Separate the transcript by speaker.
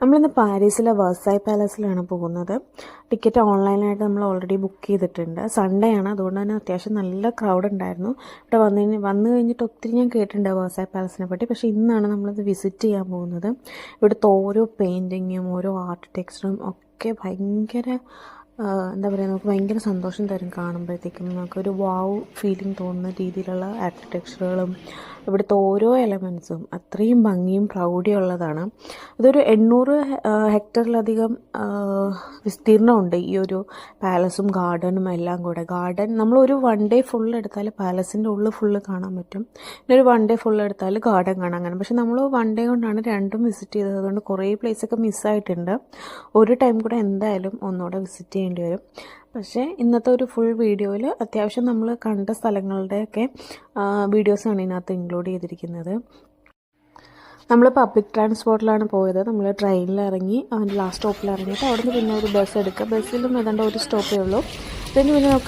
Speaker 1: നമ്മളിന്ന് പാരീസിലെ വേഴ്സായ് പാലസിലാണ് പോകുന്നത്. ടിക്കറ്റ് ഓൺലൈനായിട്ട് നമ്മൾ ഓൾറെഡി ബുക്ക് ചെയ്തിട്ടുണ്ട്. സൺഡേ ആണ്, അതുകൊണ്ട് തന്നെ അത്യാവശ്യം നല്ല ക്രൗഡ് ഉണ്ടായിരുന്നു. ഇവിടെ വന്നു കഴിഞ്ഞിട്ട് ഒത്തിരി ഞാൻ കേട്ടിട്ടുണ്ട് വേഴ്സായ് പാലസിനെ പറ്റി. പക്ഷേ ഇന്നാണ് നമ്മളത് വിസിറ്റ് ചെയ്യാൻ പോകുന്നത്. ഇവിടുത്തെ ഓരോ പെയിൻറ്റിങ്ങും ഓരോ ആർക്കിടെക്ചറും ഒക്കെ ഭയങ്കര എന്താ പറയുക, നമുക്ക് ഭയങ്കര സന്തോഷം തരും കാണുമ്പോഴത്തേക്കും. നമുക്കൊരു വാവ് ഫീലിംഗ് തോന്നുന്ന രീതിയിലുള്ള ആർക്കിടെക്ചറുകളും ഇവിടുത്തെ ഓരോ എലമെൻസും അത്രയും ഭംഗിയും പ്രൗഢിയുള്ളതാണ്. ഇതൊരു 800 ഹെക്ടറിലധികം വിസ്തീർണമുണ്ട് ഈ ഒരു പാലസും ഗാർഡനും എല്ലാം കൂടെ. ഗാർഡൻ നമ്മളൊരു 1 ഡേ ഫുൾ എടുത്താൽ പാലസിൻ്റെ ഉള്ളിൽ ഫുള്ള് കാണാൻ പറ്റും. പിന്നെ ഒരു 1 ഡേ ഫുൾ എടുത്താൽ ഗാർഡൻ കാണാൻ കാണും. പക്ഷെ നമ്മൾ 1 ഡേ കൊണ്ടാണ് രണ്ടും വിസിറ്റ് ചെയ്തത്. അതുകൊണ്ട് കുറേ പ്ലേസൊക്കെ മിസ്സായിട്ടുണ്ട്. ഒരു ടൈം കൂടെ എന്തായാലും ഒന്നുകൂടെ വിസിറ്റ് ചെയ്യേണ്ടി വരും. പക്ഷേ ഇന്നത്തെ ഒരു ഫുൾ വീഡിയോയിൽ അത്യാവശ്യം നമ്മൾ കണ്ട സ്ഥലങ്ങളുടെയൊക്കെ വീഡിയോസാണ് ഇതിനകത്ത് ഇൻക്ലൂഡ് ചെയ്തിരിക്കുന്നത്. നമ്മൾ പബ്ലിക് ട്രാൻസ്പോർട്ടിലാണ് പോയത്. നമ്മൾ ട്രെയിനിൽ ഇറങ്ങി അതിൻ്റെ ലാസ്റ്റ് സ്റ്റോപ്പിൽ ഇറങ്ങിയിട്ട് അവിടെ നിന്ന് പിന്നെ ഒരു ബസ് എടുക്കുക. ബസ്സിലും ഏതാണ്ട് ഒരു സ്റ്റോപ്പേ ഉള്ളൂ. പിന്നെ നമുക്ക്